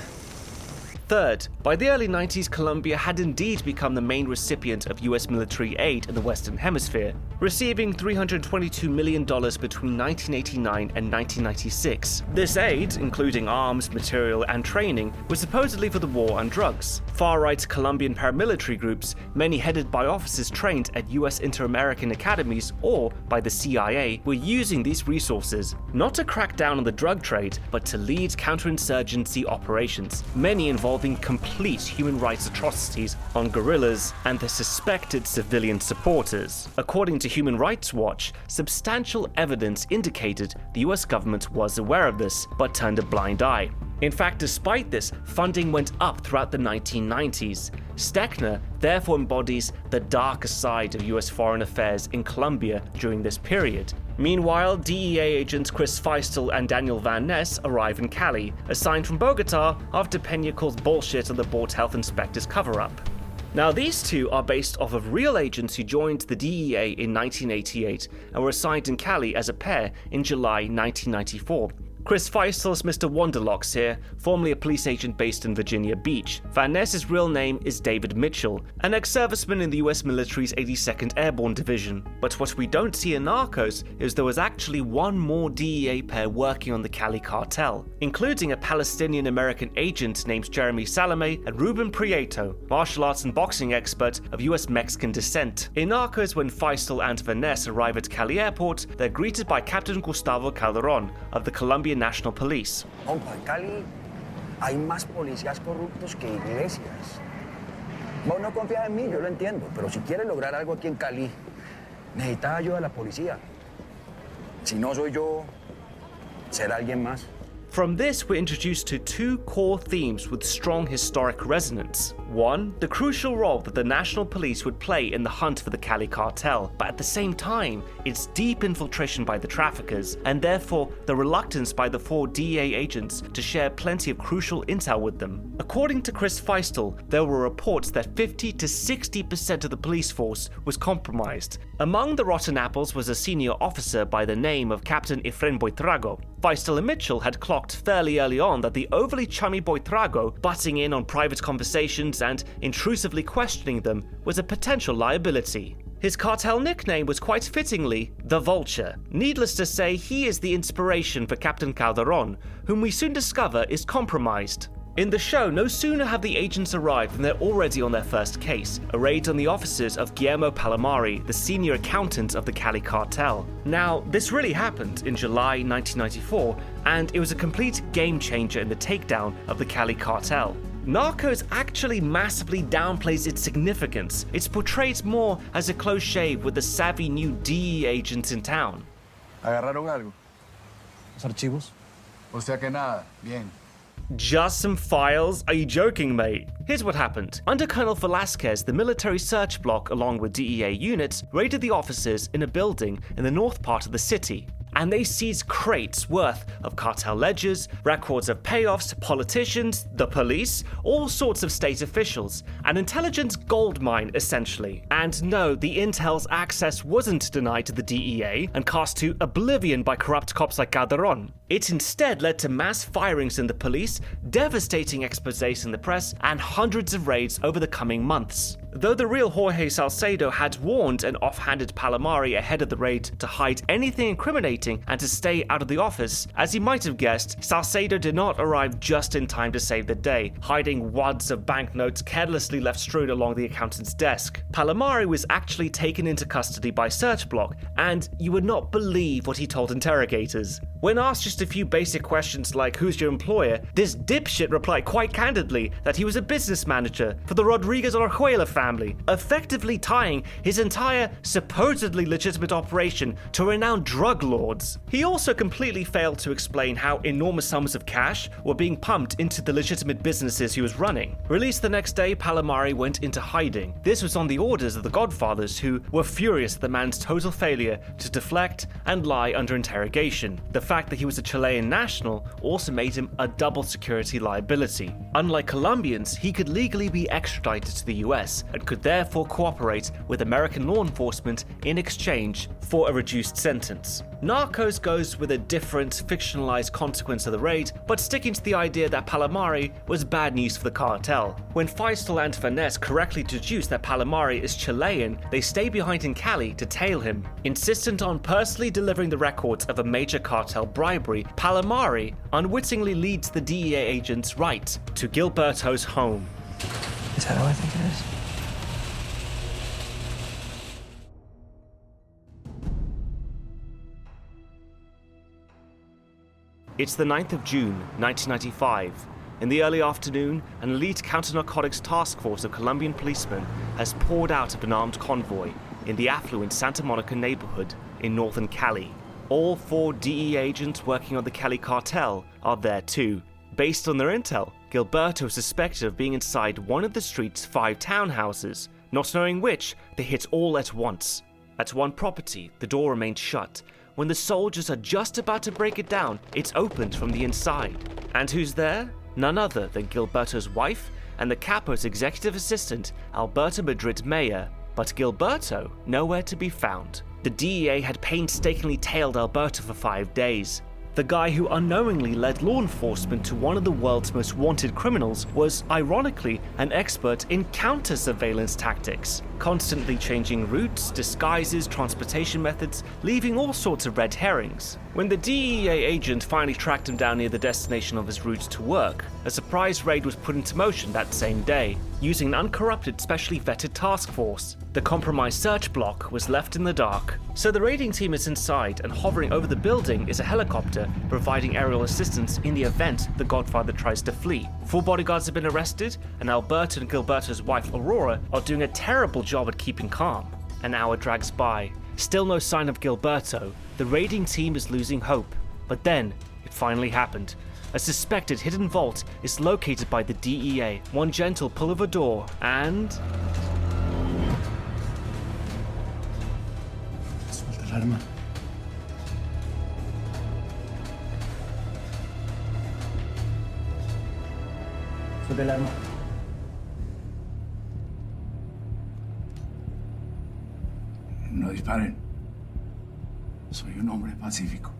Third, by the early 90s, Colombia had indeed become the main recipient of US military aid in the Western Hemisphere, receiving $322 million between 1989 and 1996. This aid, including arms, material, and training, was supposedly for the war on drugs. Far-right Colombian paramilitary groups, many headed by officers trained at US Inter-American academies or by the CIA, were using these resources not to crack down on the drug trade, but to lead counterinsurgency operations, many involving complete human rights atrocities on guerrillas and their suspected civilian supporters. According to Human Rights Watch, substantial evidence indicated the US government was aware of this, but turned a blind eye. In fact, despite this, funding went up throughout the 1990s. Stekner therefore embodies the darker side of US foreign affairs in Colombia during this period. Meanwhile, DEA agents Chris Feistl and Daniel Van Ness arrive in Cali, assigned from Bogota after Peña calls bullshit on the board's health inspector's cover-up. Now, these two are based off of real agents who joined the DEA in 1988 and were assigned in Cali as a pair in July 1994. Chris Feistl's Mr. Wonderlocks here, formerly a police agent based in Virginia Beach. Van Ness's real name is David Mitchell, an ex-serviceman in the US military's 82nd Airborne Division. But what we don't see in Narcos is there was actually one more DEA pair working on the Cali Cartel, including a Palestinian-American agent named Jeremy Salome and Ruben Prieto, martial arts and boxing expert of US-Mexican descent. In Narcos, when Feistl and Van Ness arrive at Cali Airport, they're greeted by Captain Gustavo Calderon of the Colombian National Police. Compa, en Cali hay más policías corruptos que iglesias. Vos no confías en mí, yo lo entiendo, pero si quieres lograr algo aquí en Cali, necesitas ayuda de la policía. Si no soy yo, será alguien más. From this, we're introduced to two core themes with strong historic resonance. One, the crucial role that the National Police would play in the hunt for the Cali Cartel, but at the same time, its deep infiltration by the traffickers, and therefore the reluctance by the 4 DEA agents to share plenty of crucial intel with them. According to Chris Feistl, there were reports that 50 to 60% of the police force was compromised. Among the rotten apples was a senior officer by the name of Captain Efren Boitrago. Feistl and Mitchell had clocked fairly early on that the overly chummy Boitrago, butting in on private conversations and intrusively questioning them, was a potential liability. His cartel nickname was quite fittingly the Vulture. Needless to say, he is the inspiration for Captain Calderon, whom we soon discover is compromised. In the show, no sooner have the agents arrived than they're already on their first case, a raid on the offices of Guillermo Palomari, the senior accountant of the Cali Cartel. Now, this really happened in July 1994, and it was a complete game changer in the takedown of the Cali Cartel. Narcos actually massively downplays its significance. It's portrayed more as a close shave with the savvy new DEA agents in town. ¿Agarraron algo? ¿Los archivos? O sea que nada. Bien. Just some files? Are you joking, mate? Here's what happened. Under Colonel Velasquez, the military search block, along with DEA units, raided the offices in a building in the north part of the city. And they seized crates worth of cartel ledgers, records of payoffs, politicians, the police, all sorts of state officials. An intelligence goldmine, essentially. And no, the intel's access wasn't denied to the DEA and cast to oblivion by corrupt cops like Calderon. It instead led to mass firings in the police, devastating exposés in the press, and hundreds of raids over the coming months. Though the real Jorge Salcedo had warned an off-handed Palomari ahead of the raid to hide anything incriminating and to stay out of the office, as you might have guessed, Salcedo did not arrive just in time to save the day, hiding wads of banknotes carelessly left strewn along the accountant's desk. Palomari was actually taken into custody by search block, and you would not believe what he told interrogators. When asked just a few basic questions like who's your employer, this dipshit replied quite candidly that he was a business manager for the Rodriguez Orjuela family, effectively tying his entire supposedly legitimate operation to renowned drug lords. He also completely failed to explain how enormous sums of cash were being pumped into the legitimate businesses he was running. Released the next day, Palomari went into hiding. This was on the orders of the Godfathers, who were furious at the man's total failure to deflect and lie under interrogation. The fact that he was a Chilean national also made him a double security liability. Unlike Colombians, he could legally be extradited to the US and could therefore cooperate with American law enforcement in exchange for a reduced sentence. Narcos goes with a different, fictionalized consequence of the raid, but sticking to the idea that Palomari was bad news for the cartel. When Feistl and Finesse correctly deduce that Palomari is Chilean, they stay behind in Cali to tail him. Insistent on personally delivering the records of a major cartel bribery, Palomari unwittingly leads the DEA agents right to Gilberto's home. Is that how I think it is? It's the 9th of June, 1995. In the early afternoon, an elite counter-narcotics task force of Colombian policemen has poured out of an armed convoy in the affluent Santa Monica neighborhood in northern Cali. All 4 DEA agents working on the Cali Cartel are there too. Based on their intel, Gilberto is suspected of being inside one of the street's 5 townhouses. Not knowing which, they hit all at once. At one property, the door remained shut. When the soldiers are just about to break it down, it's opened from the inside. And who's there? None other than Gilberto's wife and the Capo's executive assistant, Alberto Madrid Mayor. But Gilberto, nowhere to be found. The DEA had painstakingly tailed Alberto for 5 days. The guy who unknowingly led law enforcement to one of the world's most wanted criminals was, ironically, an expert in counter-surveillance tactics, constantly changing routes, disguises, transportation methods, leaving all sorts of red herrings. When the DEA agent finally tracked him down near the destination of his route to work, a surprise raid was put into motion that same day, using an uncorrupted, specially vetted task force. The compromised search block was left in the dark. So the raiding team is inside, and hovering over the building is a helicopter providing aerial assistance in the event the Godfather tries to flee. 4 bodyguards have been arrested, and Alberto and Gilberto's wife Aurora are doing a terrible job at keeping calm. An hour drags by. Still no sign of Gilberto. The raiding team is losing hope. But then, it finally happened. A suspected hidden vault is located by the DEA. One gentle pull of a door, and... Suelta el arma. Suelta el arma. No disparen. Soy un hombre pacífico.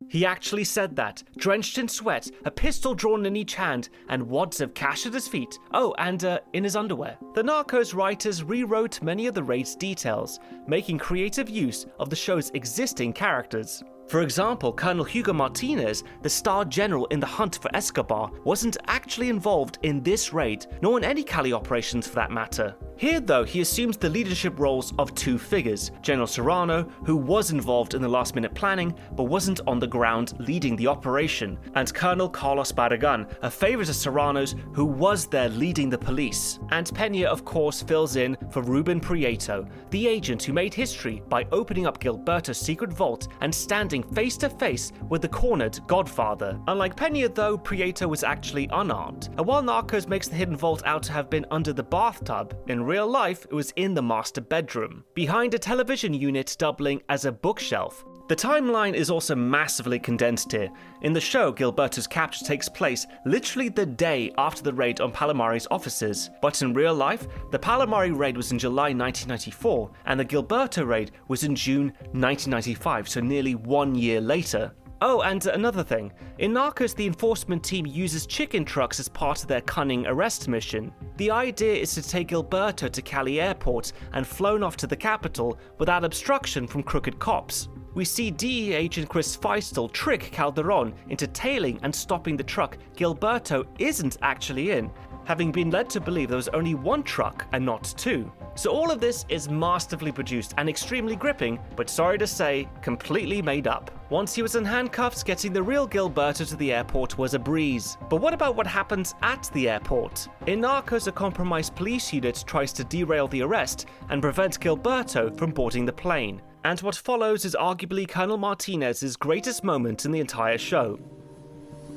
He actually said that, drenched in sweat, a pistol drawn in each hand, and wads of cash at his feet. Oh, and in his underwear. The Narcos writers rewrote many of the raid's details, making creative use of the show's existing characters. For example, Colonel Hugo Martinez, the star general in the hunt for Escobar, wasn't actually involved in this raid, nor in any Cali operations for that matter. Here, though, he assumes the leadership roles of 2 figures, General Serrano, who was involved in the last-minute planning, but wasn't on the ground leading the operation, and Colonel Carlos Barragan, a favorite of Serrano's, who was there leading the police. And Peña, of course, fills in for Ruben Prieto, the agent who made history by opening up Gilberto's secret vault and standing face-to-face with the cornered Godfather. Unlike Peña, though, Prieto was actually unarmed, and while Narcos makes the hidden vault out to have been under the bathtub, in real life it was in the master bedroom, behind a television unit doubling as a bookshelf. The timeline is also massively condensed here. In the show, Gilberto's capture takes place literally the day after the raid on Palomari's offices, but in real life, the Palomari raid was in July 1994, and the Gilberto raid was in June 1995, so nearly 1 year later. Oh, and another thing. In Narcos, the enforcement team uses chicken trucks as part of their cunning arrest mission. The idea is to take Gilberto to Cali Airport and flown off to the capital without obstruction from crooked cops. We see DEA Agent Chris Feistl trick Calderon into tailing and stopping the truck Gilberto isn't actually in, having been led to believe there was only one truck and not two. So all of this is masterfully produced and extremely gripping, but sorry to say, completely made up. Once he was in handcuffs, getting the real Gilberto to the airport was a breeze. But what about what happens at the airport? In Narcos, a compromised police unit tries to derail the arrest and prevent Gilberto from boarding the plane. And what follows is arguably Colonel Martinez's greatest moment in the entire show.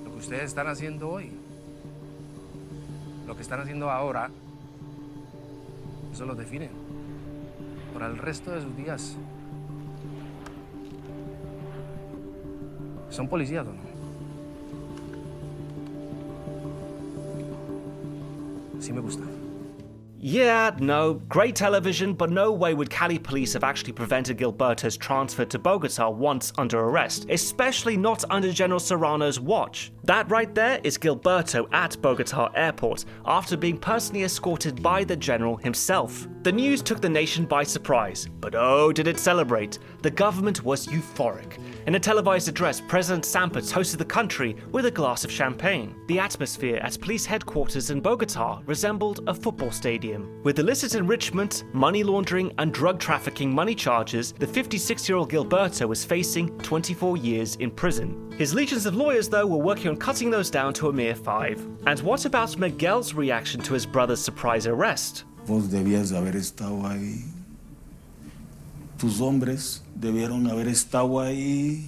Lo que ustedes están haciendo hoy, lo que están haciendo ahora, eso los define para el resto de sus días. ¿Son policías o no? Sí me gusta. Yeah, no, great television, but no way would Cali police have actually prevented Gilberto's transfer to Bogota once under arrest, especially not under General Serrano's watch. That right there is Gilberto at Bogota Airport, after being personally escorted by the general himself. The news took the nation by surprise, but oh did it celebrate. The government was euphoric. In a televised address, President Santos hosted the country with a glass of champagne. The atmosphere at police headquarters in Bogota resembled a football stadium. With illicit enrichment, money laundering, and drug trafficking money charges, the 56-year-old Gilberto was facing 24 years in prison. His legions of lawyers, though, were working on cutting those down to a mere 5. And what about Miguel's reaction to his brother's surprise arrest? Vos debías haber estado ahí. Tus hombres debieron haber estado ahí.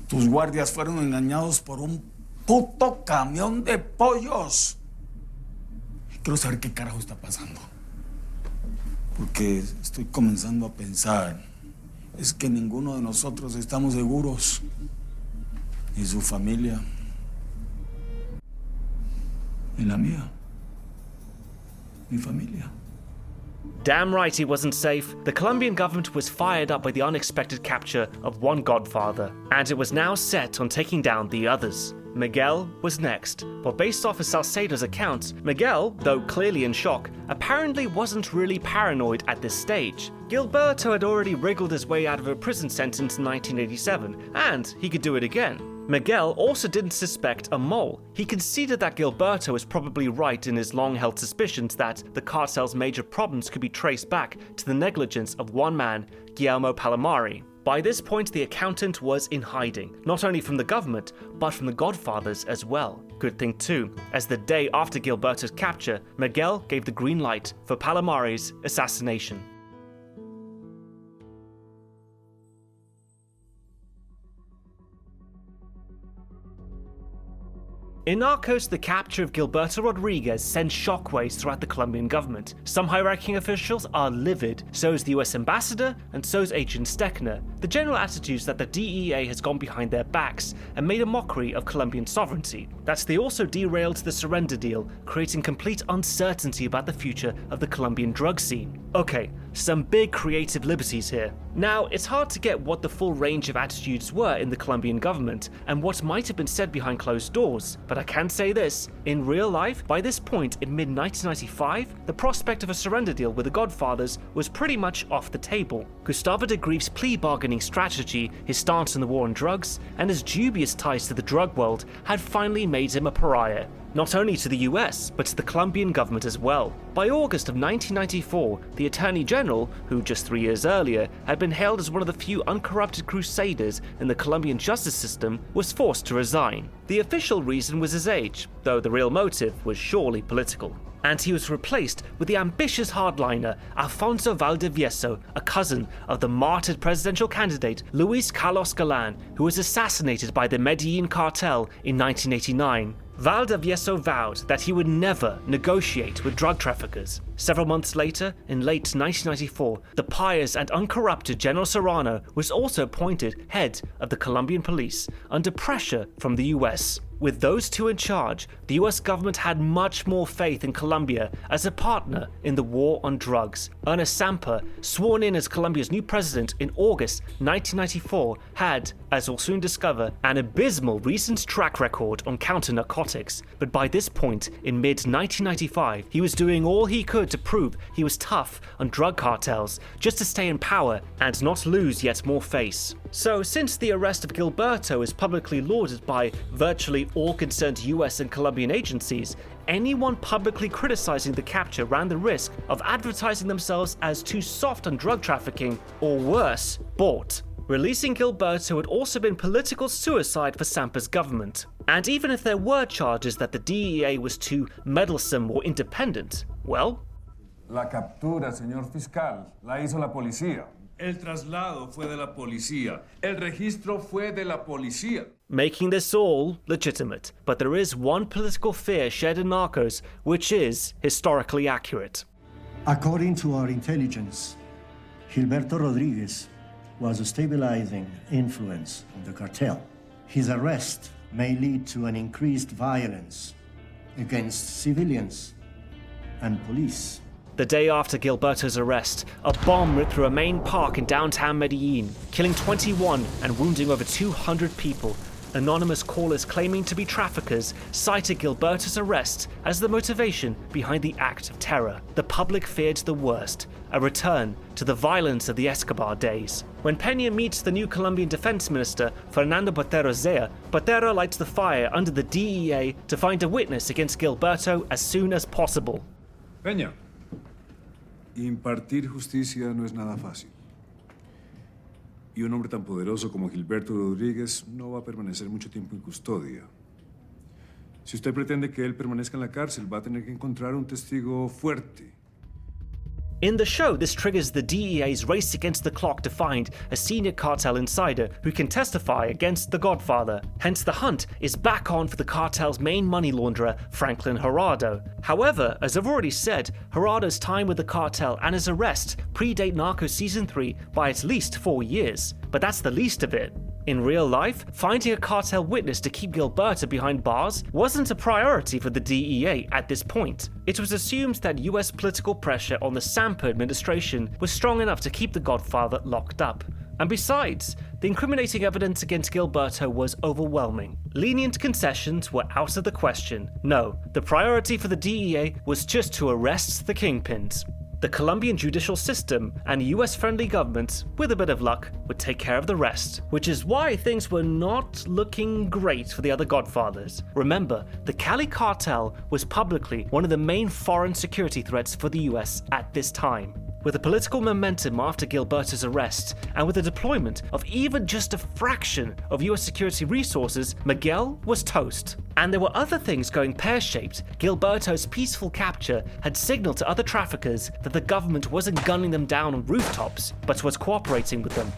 Tus guardias fueron engañados por un puto camión de pollos. Quiero saber qué carajo está pasando. Porque estoy comenzando a pensar. Es que ninguno de nosotros estamos seguros. Ni su familia. Ni la mía. Mi familia. Damn right he wasn't safe. The Colombian government was fired up by the unexpected capture of one godfather, and it was now set on taking down the others. Miguel was next, but based off of Salcedo's account, Miguel, though clearly in shock, apparently wasn't really paranoid at this stage. Gilberto had already wriggled his way out of a prison sentence in 1987, and he could do it again. Miguel also didn't suspect a mole. He conceded that Gilberto was probably right in his long-held suspicions that the cartel's major problems could be traced back to the negligence of one man, Guillermo Palomari. By this point, the accountant was in hiding, not only from the government, but from the Godfathers as well. Good thing too, as the day after Gilberto's capture, Miguel gave the green light for Palomari's assassination. In Narcos, the capture of Gilberto Rodriguez sends shockwaves throughout the Colombian government. Some high-ranking officials are livid, so is the US ambassador, and so is Agent Steckner. The general attitude is that the DEA has gone behind their backs and made a mockery of Colombian sovereignty. That they also derailed the surrender deal, creating complete uncertainty about the future of the Colombian drug scene. Okay, some big creative liberties here. Now, it's hard to get what the full range of attitudes were in the Colombian government and what might have been said behind closed doors, but I can say this, in real life, by this point in mid-1995, the prospect of a surrender deal with the Godfathers was pretty much off the table. Gustavo de Grief's plea bargaining strategy, his stance on the war on drugs, and his dubious ties to the drug world had finally made him a pariah. Not only to the US, but to the Colombian government as well. By August of 1994, the Attorney General, who just 3 years earlier had been hailed as one of the few uncorrupted crusaders in the Colombian justice system, was forced to resign. The official reason was his age, though the real motive was surely political. And he was replaced with the ambitious hardliner Alfonso Valdivieso, a cousin of the martyred presidential candidate Luis Carlos Galan, who was assassinated by the Medellin Cartel in 1989. Valdivieso vowed that he would never negotiate with drug traffickers. Several months later, in late 1994, the pious and uncorrupted General Serrano was also appointed head of the Colombian police, under pressure from the US. With those two in charge, the US government had much more faith in Colombia as a partner in the war on drugs. Ernest Samper, sworn in as Colombia's new president in August 1994, had as we'll soon discover, an abysmal recent track record on counter-narcotics, but by this point, in mid-1995, he was doing all he could to prove he was tough on drug cartels, just to stay in power and not lose yet more face. So, since the arrest of Gilberto is publicly lauded by virtually all concerned US and Colombian agencies, anyone publicly criticizing the capture ran the risk of advertising themselves as too soft on drug trafficking, or worse, bought. Releasing Gilberto had also been political suicide for Sampa's government. And even if there were charges that the DEA was too meddlesome or independent, well... La captura, señor fiscal, la hizo la policía. El traslado fue de la policía. El registro fue de la policía. Making this all legitimate. But there is one political fear shared in Narcos which is historically accurate. According to our intelligence, Gilberto Rodriguez was a stabilizing influence on the cartel. His arrest may lead to an increased violence against civilians and police. The day after Gilberto's arrest, a bomb ripped through a main park in downtown Medellin, killing 21 and wounding over 200 people. Anonymous callers claiming to be traffickers cited Gilberto's arrest as the motivation behind the act of terror. The public feared the worst, a return to the violence of the Escobar days. When Peña meets the new Colombian defense minister, Fernando Botero Zea, Botero lights the fire under the DEA to find a witness against Gilberto as soon as possible. Peña, impartir justicia no es nada fácil. Y un hombre tan poderoso como Gilberto Rodríguez no va a permanecer mucho tiempo en custodia. Si usted pretende que él permanezca en la cárcel, va a tener que encontrar un testigo fuerte. In the show, this triggers the DEA's race against the clock to find a senior cartel insider who can testify against the Godfather. Hence, the hunt is back on for the cartel's main money launderer, Franklin Gerardo. However, as I've already said, Gerardo's time with the cartel and his arrest predate Narcos Season 3 by at least 4 years. But that's the least of it. In real life, finding a cartel witness to keep Gilberto behind bars wasn't a priority for the DEA at this point. It was assumed that US political pressure on the Sampa administration was strong enough to keep the Godfather locked up. And besides, the incriminating evidence against Gilberto was overwhelming. Lenient concessions were out of the question. No, the priority for the DEA was just to arrest the kingpins. The Colombian judicial system and US-friendly governments, with a bit of luck, would take care of the rest, which is why things were not looking great for the other Godfathers. Remember, the Cali Cartel was publicly one of the main foreign security threats for the US at this time. With the political momentum after Gilberto's arrest, and with the deployment of even just a fraction of US security resources, Miguel was toast. And there were other things going pear-shaped. Gilberto's peaceful capture had signaled to other traffickers that the government wasn't gunning them down on rooftops, but was cooperating with them.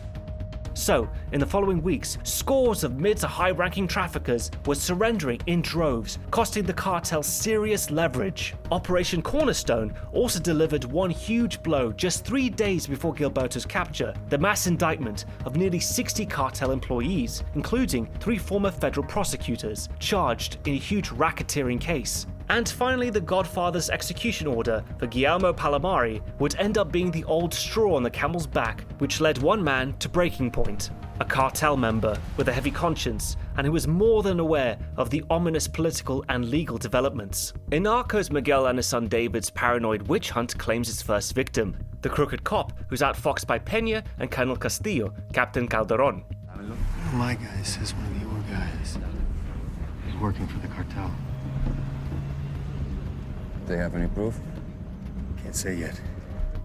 So, in the following weeks, scores of mid to high-ranking traffickers were surrendering in droves, costing the cartel serious leverage. Operation Cornerstone also delivered one huge blow just 3 days before Gilberto's capture: the mass indictment of nearly 60 cartel employees, including 3 former federal prosecutors, charged in a huge racketeering case. And finally, the Godfather's execution order for Guillermo Palomari would end up being the old straw on the camel's back, which led one man to breaking point. A cartel member with a heavy conscience, and who was more than aware of the ominous political and legal developments. In Narcos, Miguel and his son David's paranoid witch hunt claims its first victim, the crooked cop who's outfoxed by Peña and Colonel Castillo, Captain Calderon. My guy says one of your guys is working for the cartel. They have any proof? Can't say yet.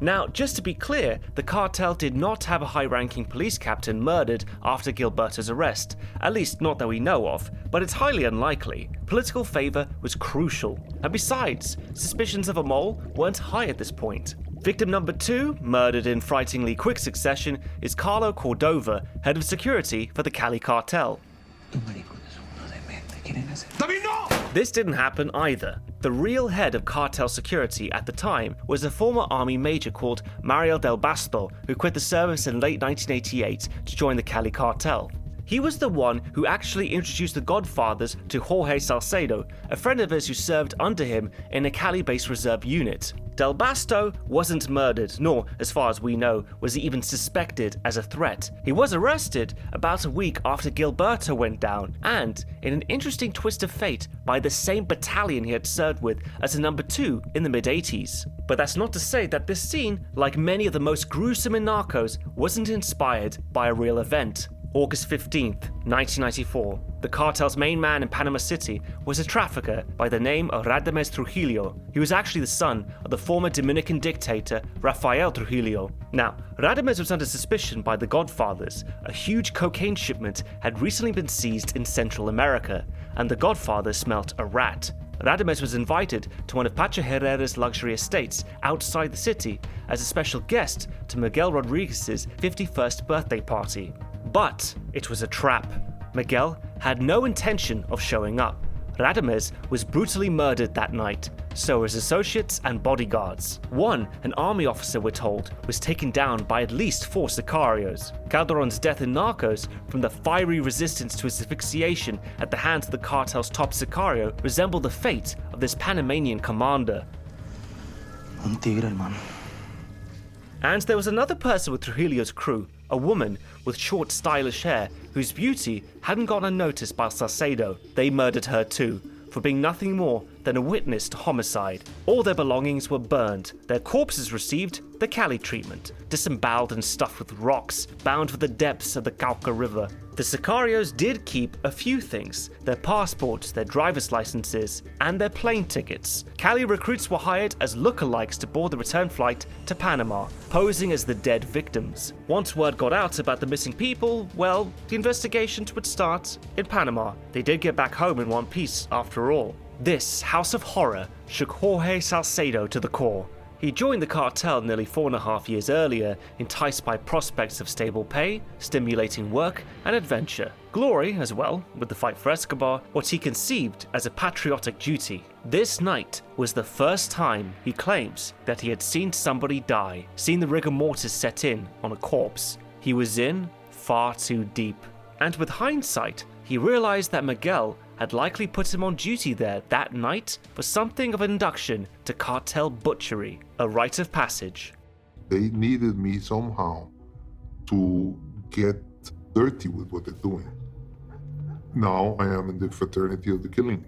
Now, just to be clear, the cartel did not have a high-ranking police captain murdered after Gilberto's arrest, at least not that we know of, but it's highly unlikely. Political favor was crucial, and besides, suspicions of a mole weren't high at this point. Victim number 2, murdered in frighteningly quick succession, is Carlo Cordova, head of security for the Cali Cartel. This didn't happen either. The real head of cartel security at the time was a former army major called Mario Del Basto, who quit the service in late 1988 to join the Cali Cartel. He was the one who actually introduced the Godfathers to Jorge Salcedo, a friend of his who served under him in a Cali-based reserve unit. Del Basto wasn't murdered, nor, as far as we know, was he even suspected as a threat. He was arrested about a week after Gilberto went down, and, in an interesting twist of fate, by the same battalion he had served with as a number 2 in the mid-80s. But that's not to say that this scene, like many of the most gruesome in Narcos, wasn't inspired by a real event. August 15th, 1994. The cartel's main man in Panama City was a trafficker by the name of Radames Trujillo. He was actually the son of the former Dominican dictator Rafael Trujillo. Now, Radames was under suspicion by the Godfathers. A huge cocaine shipment had recently been seized in Central America, and the Godfathers smelt a rat. Radames was invited to one of Pacho Herrera's luxury estates outside the city as a special guest to Miguel Rodriguez's 51st birthday party. But it was a trap. Miguel had no intention of showing up. Radames was brutally murdered that night, so were his associates and bodyguards. One, an army officer we're told, was taken down by at least 4 sicarios. Calderon's death in Narcos, from the fiery resistance to his asphyxiation at the hands of the cartel's top sicario, resembled the fate of this Panamanian commander. Un tigre, hermano. And there was another person with Trujillo's crew, a woman with short, stylish hair, whose beauty hadn't gone unnoticed by Salcedo. They murdered her too, for being nothing more than a witness to homicide. All their belongings were burned. Their corpses received the Cali treatment, disemboweled and stuffed with rocks, bound for the depths of the Cauca River. The sicarios did keep a few things: their passports, their driver's licenses, and their plane tickets. Cali recruits were hired as lookalikes to board the return flight to Panama, posing as the dead victims. Once word got out about the missing people, well, the investigations would start in Panama. They did get back home in one piece, after all. This house of horror shook Jorge Salcedo to the core. He joined the cartel nearly 4.5 years earlier, enticed by prospects of stable pay, stimulating work, and adventure. Glory, as well, with the fight for Escobar, what he conceived as a patriotic duty. This night was the first time, he claims, that he had seen somebody die, seen the rigor mortis set in on a corpse. He was in far too deep. And with hindsight, he realized that Miguel had likely put him on duty there that night for something of an induction to cartel butchery, a rite of passage. They needed me somehow to get dirty with what they're doing. Now I am in the fraternity of the killing.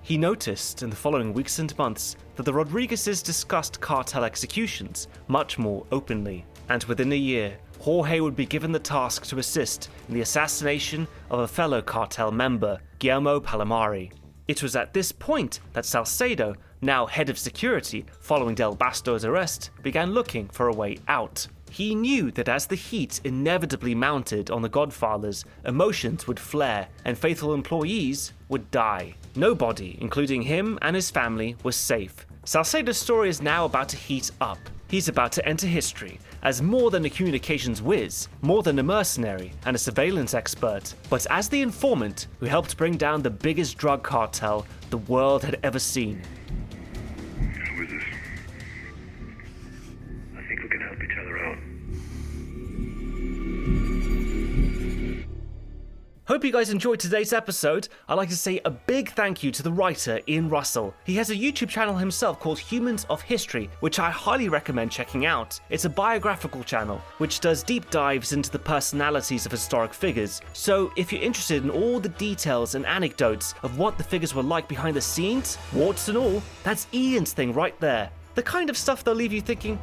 He noticed in the following weeks and months that the Rodriguezes discussed cartel executions much more openly, and within a year, Jorge would be given the task to assist in the assassination of a fellow cartel member, Guillermo Palomari. It was at this point that Salcedo, now head of security following Del Basto's arrest, began looking for a way out. He knew that as the heat inevitably mounted on the Godfathers, emotions would flare and faithful employees would die. Nobody, including him and his family, was safe. Salcedo's story is now about to heat up. He's about to enter history as more than a communications whiz, more than a mercenary and a surveillance expert, but as the informant who helped bring down the biggest drug cartel the world had ever seen. Who is this? I think we can help each other out. Hope you guys enjoyed today's episode. I'd like to say a big thank you to the writer Ian Russell. He has a YouTube channel himself called Humans of History, which I highly recommend checking out. It's a biographical channel, which does deep dives into the personalities of historic figures. So if you're interested in all the details and anecdotes of what the figures were like behind the scenes, warts and all, that's Ian's thing right there. The kind of stuff that'll leave you thinking,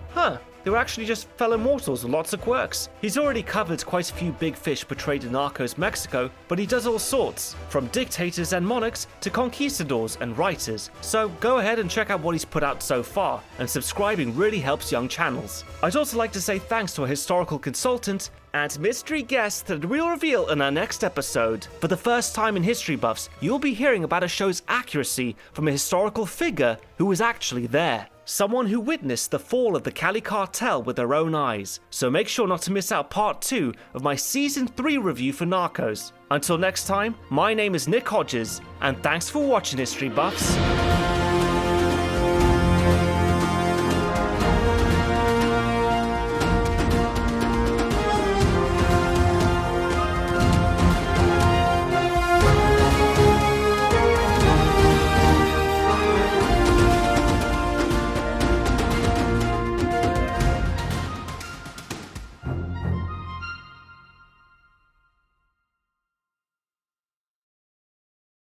they were actually just fellow mortals with lots of quirks. He's already covered quite a few big fish portrayed in Narcos Mexico, but he does all sorts, from dictators and monarchs to conquistadors and writers. So go ahead and check out what he's put out so far, and subscribing really helps young channels. I'd also like to say thanks to a historical consultant and mystery guest that we'll reveal in our next episode. For the first time in History Buffs, you'll be hearing about a show's accuracy from a historical figure who was actually there. Someone who witnessed the fall of the Cali Cartel with their own eyes. So make sure not to miss out part 2 of my Season 3 review for Narcos. Until next time, my name is Nick Hodges, and thanks for watching, History Buffs.